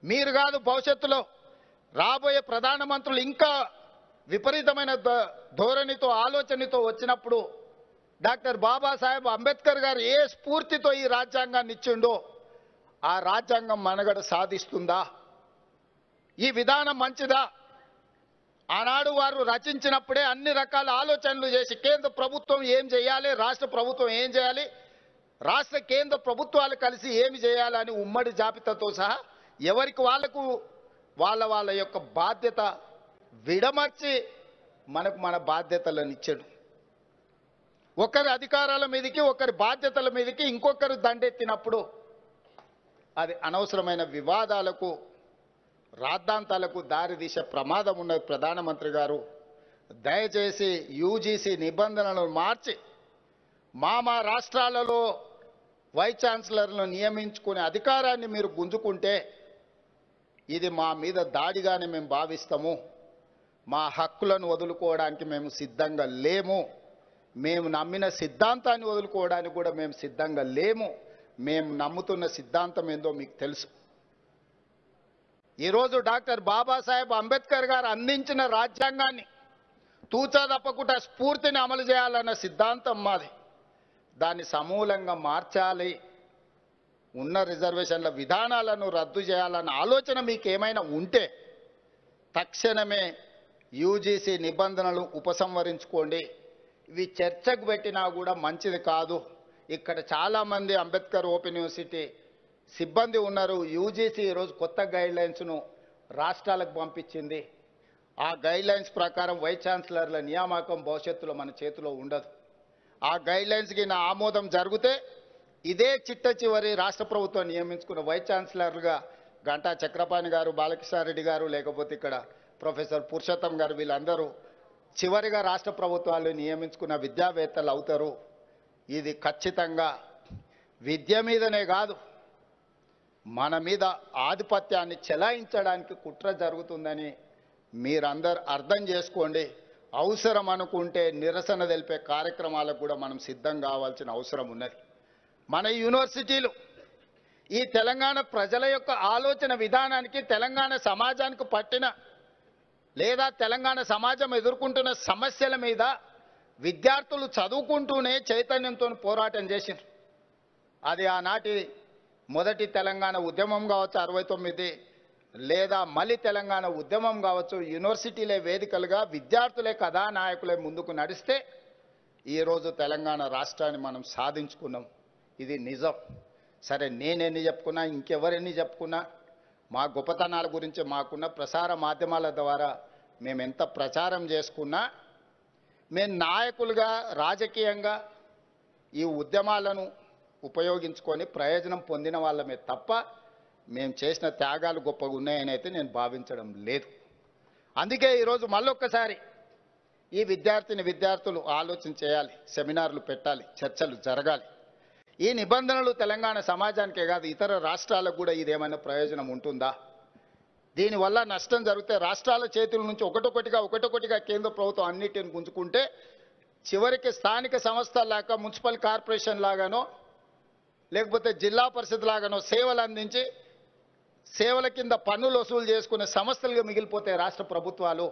మీరు కాదు భవిష్యత్తులో రాబోయే ప్రధానమంత్రులు ఇంకా విపరీతమైన ధోరణితో ఆలోచనతో వచ్చినప్పుడు డాక్టర్ బాబాసాహెబ్ అంబేద్కర్ గారు ఏ స్ఫూర్తితో ఈ రాజ్యాంగాన్ని ఇచ్చిండో ఆ రాజ్యాంగం మనుగడ సాధిస్తుందా? ఈ విధానం మంచిదా? ఆనాడు వారు రచించినప్పుడే అన్ని రకాల ఆలోచనలు చేసి కేంద్ర ప్రభుత్వం ఏం చేయాలి, రాష్ట్ర ప్రభుత్వం ఏం చేయాలి, రాష్ట్ర కేంద్ర ప్రభుత్వాలు కలిసి ఏమి చేయాలని ఉమ్మడి జాబితాతో సహా ఎవరికి వాళ్లకు వాళ్ళ యొక్క బాధ్యత విడమర్చి మనకు మన బాధ్యతలను ఇచ్చాడు. ఒకరి అధికారాల మీదకి ఒకరి బాధ్యతల మీదకి ఇంకొకరు దండెత్తినప్పుడు అది అనవసరమైన వివాదాలకు రాద్ధాంతాలకు దారితీసే ప్రమాదం ఉన్నది. ప్రధానమంత్రి గారు దయచేసి యూజీసీ నిబంధనలను మార్చి మా రాష్ట్రాలలో వైస్ ఛాన్సలర్లను నియమించుకునే అధికారాన్ని మీరు గుంజుకుంటే ఇది మా మీద దాడిగానే మేము భావిస్తాము. మా హక్కులను వదులుకోవడానికి మేము సిద్ధంగా లేము. మేము నమ్మిన సిద్ధాంతాన్ని వదులుకోవడానికి కూడా మేము సిద్ధంగా లేము. మేము నమ్ముతున్న సిద్ధాంతం ఏందో మీకు తెలుసు. ఈరోజు డాక్టర్ బాబాసాహెబ్ అంబేద్కర్ గారు అందించిన రాజ్యాంగాన్ని తూచా తప్పకుండా స్ఫూర్తిని అమలు చేయాలన్న సిద్ధాంతం మాది. దాన్ని సమూలంగా మార్చాలి, ఉన్న రిజర్వేషన్ల విధానాలను రద్దు చేయాలన్న ఆలోచన మీకు ఏమైనా ఉంటే తక్షణమే యూజీసీ నిబంధనలు ఉపసంహరించుకోండి. ఇవి చర్చకు పెట్టినా కూడా మంచిది కాదు. ఇక్కడ చాలామంది అంబేద్కర్ ఓపెన్ యూనివర్సిటీ సిబ్బంది ఉన్నారు. యూజీసీ ఈరోజు కొత్త గైడ్లైన్స్ను రాష్ట్రాలకు పంపించింది. ఆ గైడ్లైన్స్ ప్రకారం వైస్ ఛాన్సలర్ల నియామకం భవిష్యత్తులో మన చేతిలో ఉండదు. ఆ గైడ్లైన్స్కి నా ఆమోదం జరిగితే ఇదే చిట్ట చివరి రాష్ట్ర ప్రభుత్వం నియమించుకున్న వైస్ ఛాన్సలర్గా గంటా చక్రపాణి గారు, బాలకృష్ణారెడ్డి గారు, లేకపోతే ఇక్కడ ప్రొఫెసర్ పురుషోత్తం గారు, వీళ్ళందరూ చివరిగా రాష్ట్ర ప్రభుత్వాలు నియమించుకున్న విద్యావేత్తలు అవుతారు. ఇది ఖచ్చితంగా విద్య మీదనే కాదు, మన మీద ఆధిపత్యాన్ని చెలాయించడానికి కుట్ర జరుగుతుందని మీరందరూ అర్థం చేసుకోండి. అవసరం అనుకుంటే నిరసన తెలిపే కార్యక్రమాలకు కూడా మనం సిద్ధం కావాల్సిన అవసరం ఉన్నది. మన యూనివర్సిటీలు ఈ తెలంగాణ ప్రజల యొక్క ఆలోచన విధానానికి, తెలంగాణ సమాజానికి పట్టిన లేదా తెలంగాణ సమాజం ఎదుర్కొంటున్న సమస్యల మీద విద్యార్థులు చదువుకుంటూనే చైతన్యంతో పోరాటం చేశారు. అది ఆనాటి మొదటి తెలంగాణ ఉద్యమం కావచ్చు 69, లేదా మళ్ళీ తెలంగాణ ఉద్యమం కావచ్చు. యూనివర్సిటీలే వేదికలుగా విద్యార్థులే కథానాయకులే ముందుకు నడిస్తే ఈరోజు తెలంగాణ రాష్ట్రాన్ని మనం సాధించుకున్నాం. ఇది నిజం. సరే, నేనెన్ని చెప్పుకున్నా, ఇంకెవరెన్ని చెప్పుకున్నా, మా గొప్పతనాల గురించి మాకున్న ప్రసార మాధ్యమాల ద్వారా మేము ఎంత ప్రచారం చేసుకున్నా, మేము నాయకులుగా రాజకీయంగా ఈ ఉద్యమాలను ఉపయోగించుకొని ప్రయోజనం పొందిన వాళ్ళమే తప్ప మేము చేసిన త్యాగాలు గొప్పగా ఉన్నాయని అయితే నేను భావించడం లేదు. అందుకే ఈరోజు మళ్ళొక్కసారి ఈ విద్యార్థులు ఆలోచన చేయాలి, సెమినార్లు పెట్టాలి, చర్చలు జరగాలి. ఈ నిబంధనలు తెలంగాణ సమాజానికే కాదు, ఇతర రాష్ట్రాలకు కూడా ఇదేమైనా ప్రయోజనం ఉంటుందా? దీనివల్ల నష్టం జరిగితే రాష్ట్రాల చేతుల నుంచి ఒకటొకటిగా కేంద్ర ప్రభుత్వం అన్నిటిని గుంజుకుంటే చివరికి స్థానిక సంస్థల్లాగా, మున్సిపల్ కార్పొరేషన్ లాగానో లేకపోతే జిల్లా పరిషత్ లాగానో సేవలు అందించి సేవల కింద పన్నులు వసూలు చేసుకునే సంస్థలుగా మిగిలిపోతాయి రాష్ట్ర ప్రభుత్వాలు.